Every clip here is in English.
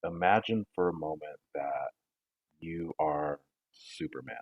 Imagine for a moment that you are Superman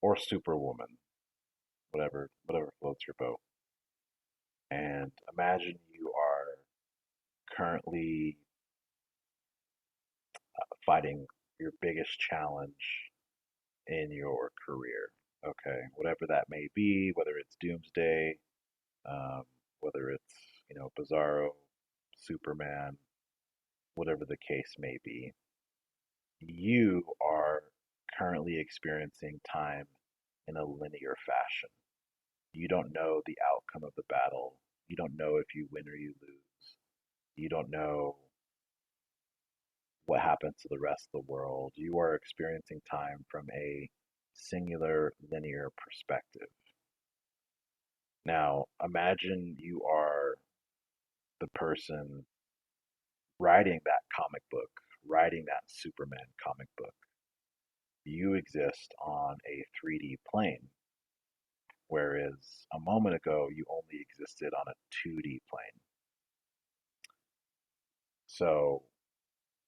or Superwoman, whatever floats your boat. And imagine you are currently fighting your biggest challenge in your career. Okay, whatever that may be, whether it's Doomsday, um, whether it's Bizarro, Superman, whatever the case may be, you are currently experiencing time in a linear fashion. You don't know the outcome of the battle. You don't know if you win or you lose. You don't know what happens to the rest of the world. You are experiencing time from a singular linear perspective. Now, imagine you are the person writing that comic book, writing that Superman comic book. You exist on a 3D plane, whereas a moment ago you only existed on a 2D plane. So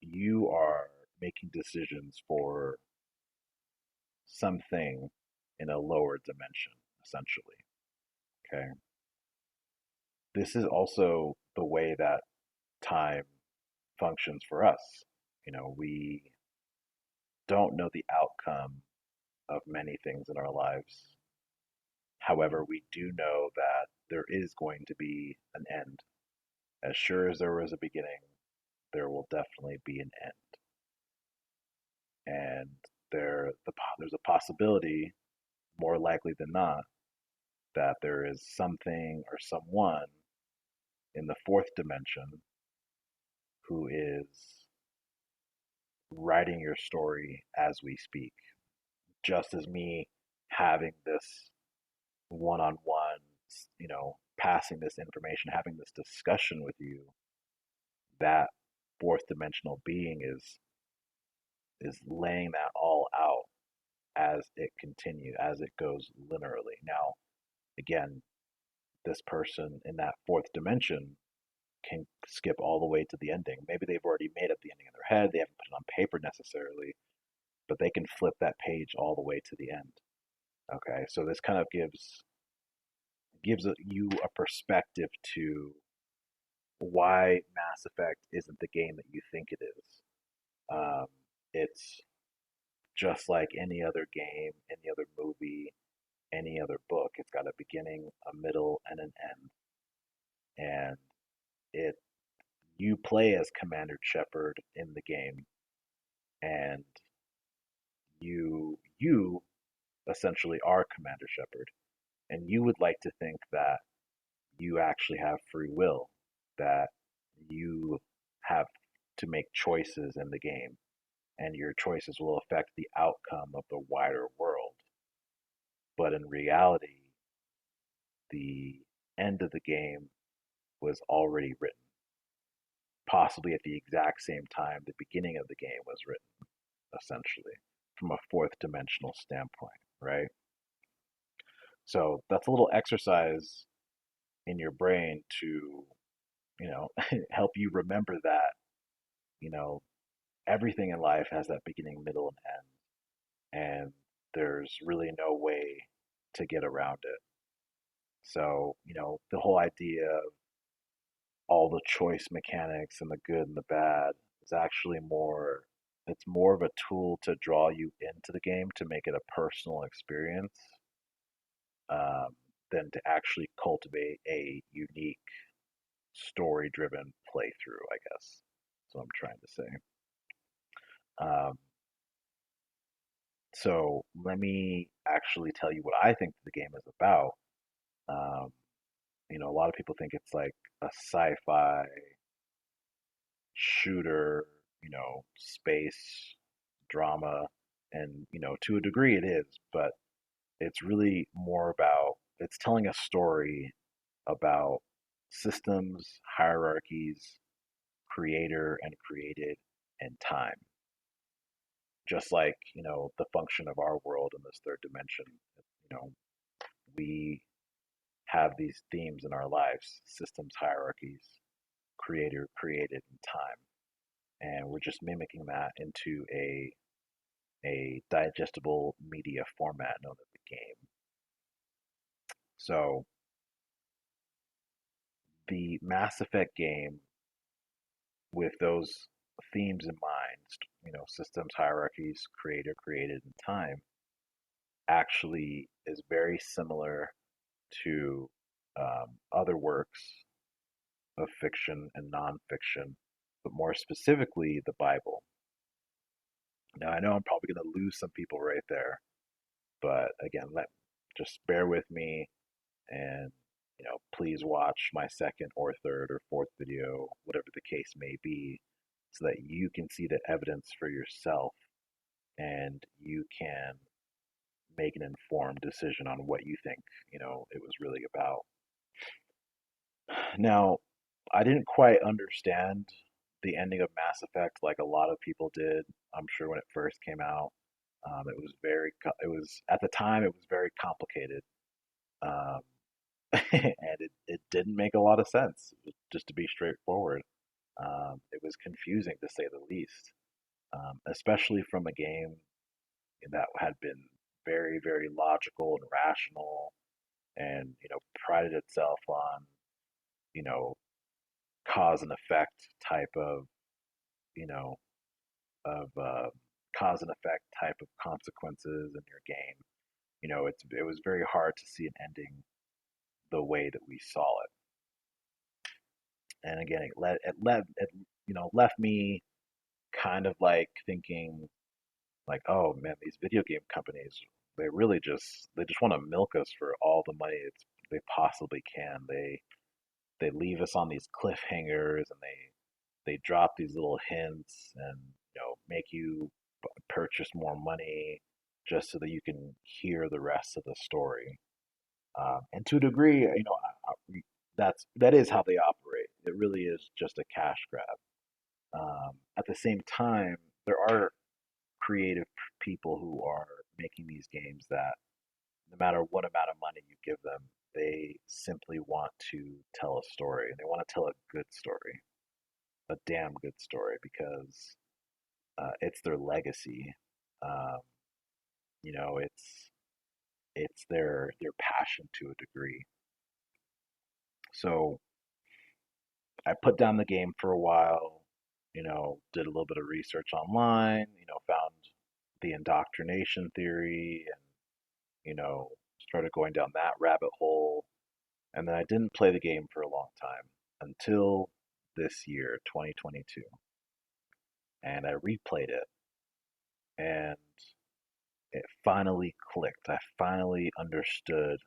you are making decisions for something in a lower dimension, essentially. Okay. This is also the way that time functions for us. We don't know the outcome of many things in our lives. However, we do know that there is going to be an end. As sure as there was a beginning, there will definitely be an end. And there's a possibility, more likely than not, that there is something or someone in the fourth dimension who is writing your story as we speak. Just as me having this one on one, passing this information, having this discussion with you, that fourth dimensional being is laying that all out as it continues, as it goes linearly. Now, again, this person in that fourth dimension can skip all the way to the ending. Maybe they've already made up the ending in their head, they haven't put it on paper necessarily, but they can flip that page all the way to the end. Okay, so this kind of gives you a perspective to why Mass Effect isn't the game that you think it is. It's just like any other game, any other movie, any other book. It's got a beginning, a middle, and an end. And it you play as Commander Shepard in the game, and you essentially are Commander Shepard. And you would like to think that you actually have free will, that you have to make choices in the game, and your choices will affect the outcome of the wider world. But in reality, the end of the game was already written, possibly at the exact same time the beginning of the game was written, essentially, from a fourth dimensional standpoint, right? So that's a little exercise in your brain to, help you remember that, you know, everything in life has that beginning, middle, and end, and there's really no way to get around it. So, the whole idea of all the choice mechanics and the good and the bad is actually it's more of a tool to draw you into the game to make it a personal experience, um, than to actually cultivate a unique story driven playthrough, I guess. That's what I'm trying to say. Um, so let me actually tell you what I think the game is about. Um, a lot of people think it's like a sci-fi shooter, space drama, and to a degree it is, but it's really more about it's telling a story about systems, hierarchies, creator and created, and time. Just like, the function of our world in this third dimension, you know, we have these themes in our lives: systems, hierarchies, creator, created, and time. and we're just mimicking that into a digestible media format known as a game. So the Mass Effect game, with those themes in mind, systems, hierarchies, creator, created, and time, actually is very similar to other works of fiction and nonfiction, but more specifically, the Bible. Now, I know I'm probably going to lose some people right there, but again, let just bear with me, and please watch my second or third or fourth video, whatever the case may be, so that you can see the evidence for yourself and you can make an informed decision on what you think, it was really about. Now, I didn't quite understand the ending of Mass Effect like a lot of people did. I'm sure when it first came out, it was at the time it was very complicated, um, and it didn't make a lot of sense. Just to be straightforward, it was confusing to say the least, especially from a game that had been very, very logical and rational, and prided itself on you know cause and effect type of you know of cause and effect type of consequences in your game. It was very hard to see an ending the way that we saw it. And again, left me kind of like thinking like, oh man, these video game companies, they just want to milk us for all the money they possibly can. They leave us on these cliffhangers, and they drop these little hints, and make you purchase more money just so that you can hear the rest of the story. And to a degree, that is how they operate. It really is just a cash grab. At the same time, there are creative people who are making these games that no matter what amount of money you give them, they simply want to tell a story, and they want to tell a good story, a damn good story, because it's their legacy. Um, it's their passion to a degree. So I put down the game for a while, did a little bit of research online, found the indoctrination theory, and started going down that rabbit hole. And then I didn't play the game for a long time until this year, 2022. And I replayed it, and it finally clicked. I finally understood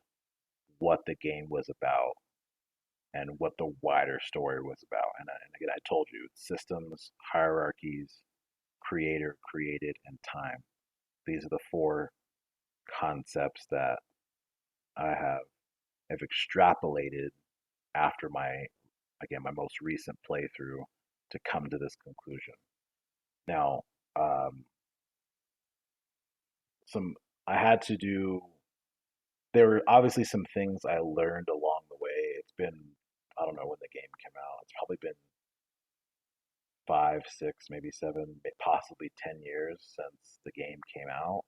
what the game was about and what the wider story was about. And again, I told you, it's systems, hierarchies, creator, created, and time. These are the four concepts that I have extrapolated after my most recent playthrough to come to this conclusion. Now, um, some I had to do. There were obviously some things I learned along the way. It's been, I don't know when the game came out. It's probably been 5, 6, maybe 7, possibly 10 years since the game came out,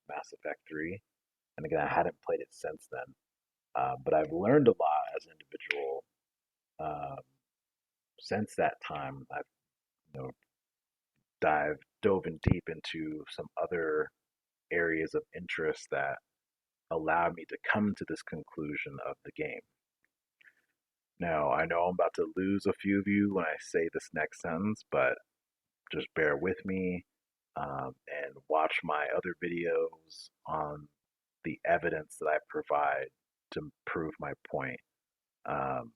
Mass Effect 3. And again, I hadn't played it since then. But I've learned a lot as an individual um, since that time. I've you know, dove in deep into some other areas of interest that allowed me to come to this conclusion of the game. Now, I know I'm about to lose a few of you when I say this next sentence, but just bear with me, and watch my other videos on the evidence that I provide to prove my point. Um,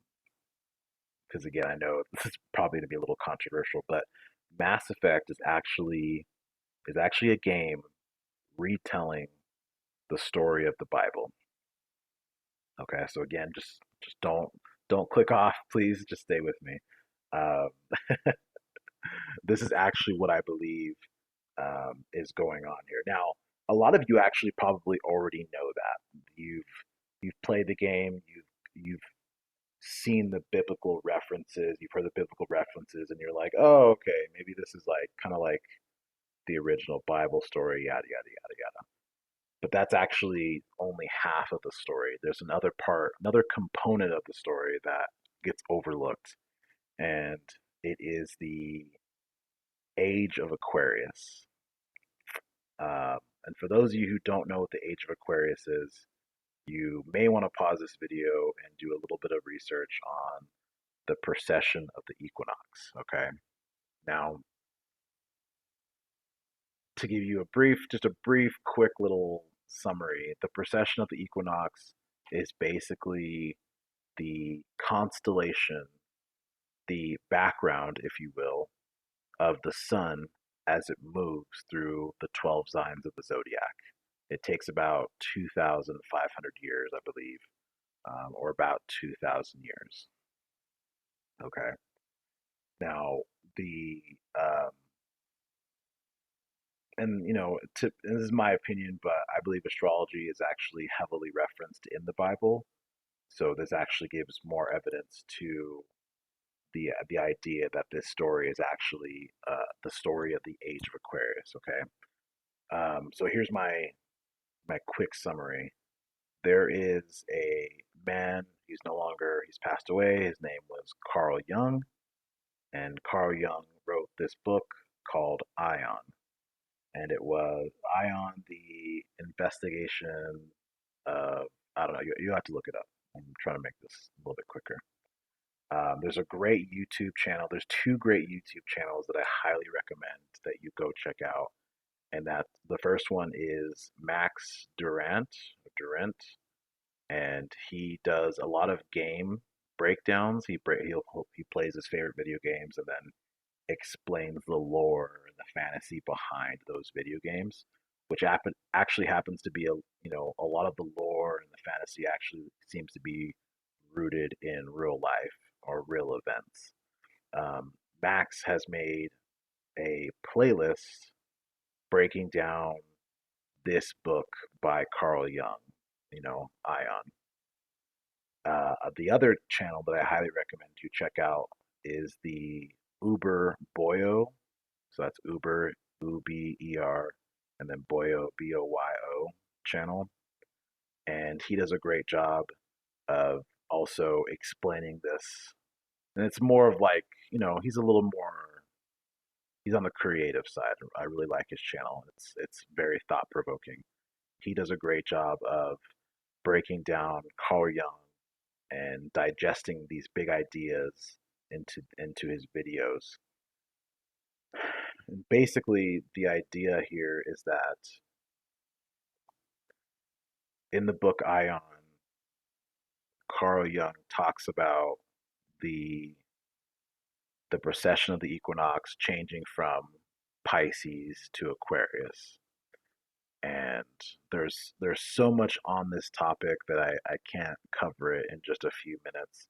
because again, I know this is probably going to be a little controversial, but Mass Effect is actually a game retelling the story of the Bible. Okay, so again, just don't click off, please. Just stay with me. Um, this is actually what I believe is going on here. Now, a lot of you actually probably already know that you've played the game, you've seen the biblical references, you've heard the biblical references, and you're like, oh, okay, maybe this is like kind of like the original Bible story, yada, yada, yada, yada. But that's actually only half of the story. There's another part, another component of the story that gets overlooked, and it is the age of Aquarius. And for those of you who don't know what the age of Aquarius is, you may want to pause this video and do a little bit of research on the precession of the equinox. Okay. Now, to give you just a brief, quick little summary, the precession of the equinox is basically the constellation, the background, if you will, of the sun as it moves through the 12 signs of the zodiac. It takes about 2,500 years, I believe, or about 2,000 years. Okay. Now, the um, and this is my opinion, but I believe astrology is actually heavily referenced in the Bible. So this actually gives more evidence to the idea that this story is actually the story of the age of Aquarius. Okay. So here's my quick summary. There is a man. He's passed away. His name was Carl Jung, and Carl Jung wrote this book called Ion, and it was Ion, the investigation of, I don't know, you have to look it up. I'm trying to make this a little bit quicker. There's a great YouTube channel. There's two great YouTube channels that I highly recommend that you go check out. And that the first one is Max Durant, and he does a lot of game breakdowns. He plays his favorite video games and then explains the lore and the fantasy behind those video games, which actually happens to be a lot of the lore and the fantasy actually seems to be rooted in real life or real events. Max has made a playlist breaking down this book by Carl Jung, Ion. The other channel that I highly recommend you check out is the Uberboyo. So that's Uber, Uber, and then Boyo, Boyo channel. And he does a great job of also explaining this. And it's more of like, he's a little more, he's on the creative side. I really like his channel. It's very thought provoking. He does a great job of breaking down Carl Jung and digesting these big ideas into his videos. And basically, the idea here is that in the book Ion, Carl Jung talks about the the precession of the equinox changing from Pisces to Aquarius. And there's so much on this topic that I can't cover it in just a few minutes.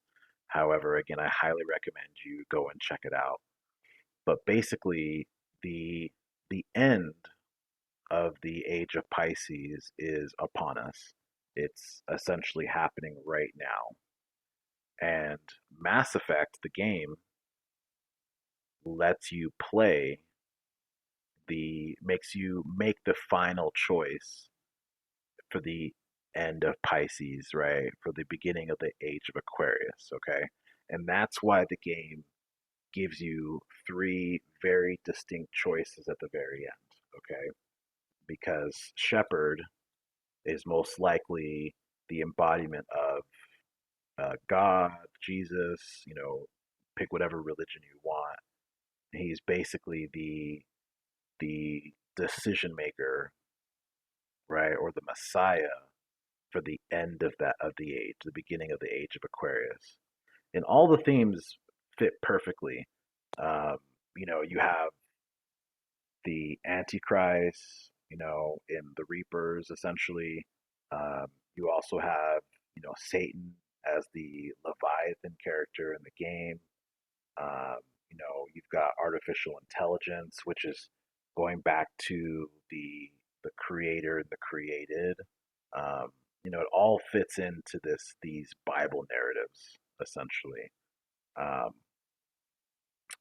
However, again, I highly recommend you go and check it out. But basically, the the end of the age of Pisces is upon us. It's essentially happening right now. And Mass Effect, the game, lets you play makes you make the final choice for the end of Pisces, right? For the beginning of the age of Aquarius, okay? And that's why the game gives you three very distinct choices at the very end, okay? Because Shepard is most likely the embodiment of God, Jesus, pick whatever religion you want. He's basically the decision maker, right, or the Messiah for the end of the age, the beginning of the age of Aquarius. And all the themes fit perfectly. Um, you have the Antichrist, in the Reapers, essentially. You also have, Satan as the Leviathan character in the game. Um, you've got artificial intelligence, which is going back to the creator and the created. Um, it all fits into these Bible narratives. essentially. Um,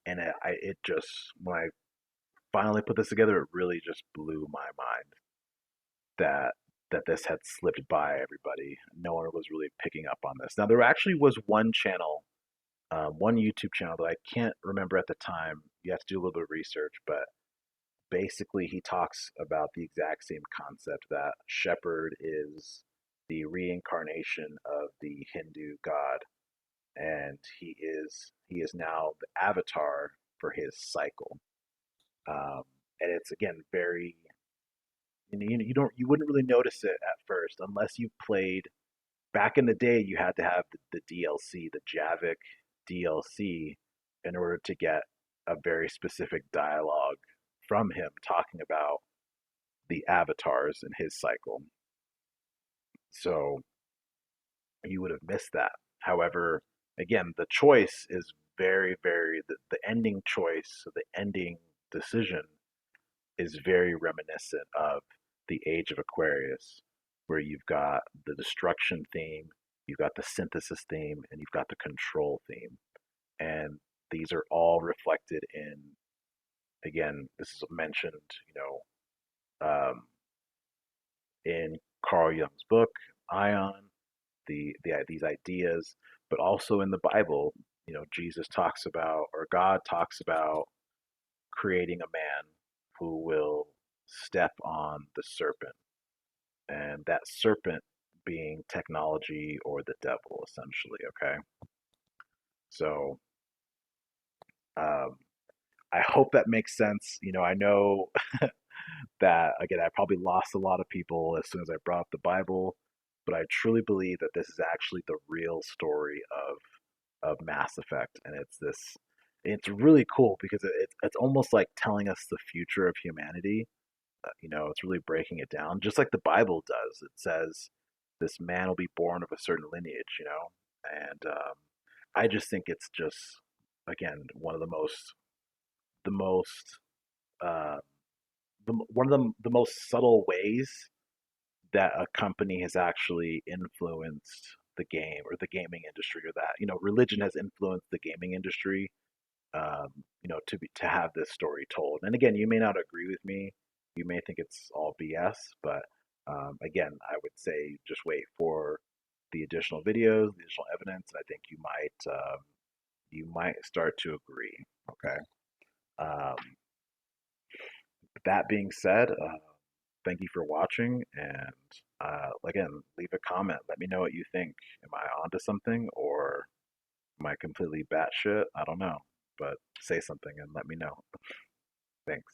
and it just, when I finally put this together, it really just blew my mind that this had slipped by everybody. No one was really picking up on this. Now, there actually was one channel, one YouTube channel that I can't remember at the time. You have to do a little bit of research, but basically he talks about the exact same concept that Shepherd is the reincarnation of the Hindu god, and he is now the avatar for his cycle. Um, and it's again very, you wouldn't really notice it at first unless you played. Back in the day, you had to have the DLC, the Javik DLC, in order to get a very specific dialogue from him talking about the avatars in his cycle. So you would have missed that. However, again, the choice is the ending choice, the ending decision is very reminiscent of the Age of Aquarius, where you've got the destruction theme, you've got the synthesis theme, and you've got the control theme. And these are all reflected in, again, this is mentioned, in Carl Jung's book, Ion, these ideas, but also in the Bible, Jesus talks about, or God talks about creating a man who will step on the serpent, and that serpent being technology or the devil, essentially. Okay, so um, I hope that makes sense. I know that again, I probably lost a lot of people as soon as I brought up the Bible, but I truly believe that this is actually the real story of Mass Effect, and it's this. It's really cool because it's almost like telling us the future of humanity. It's really breaking it down, just like the Bible does. It says this man will be born of a certain lineage, and I just think it's just again one of the most uh, one of the most subtle ways that a company has actually influenced the game or the gaming industry, or that religion has influenced the gaming industry, um, to have this story told. And again, you may not agree with me. You may think it's all BS, but again, I would say just wait for the additional videos, the additional evidence, and I think you might start to agree. Okay. Um, that being said, thank you for watching, and again, leave a comment. Let me know what you think. Am I onto something, or am I completely batshit? I don't know, but say something and let me know. Thanks.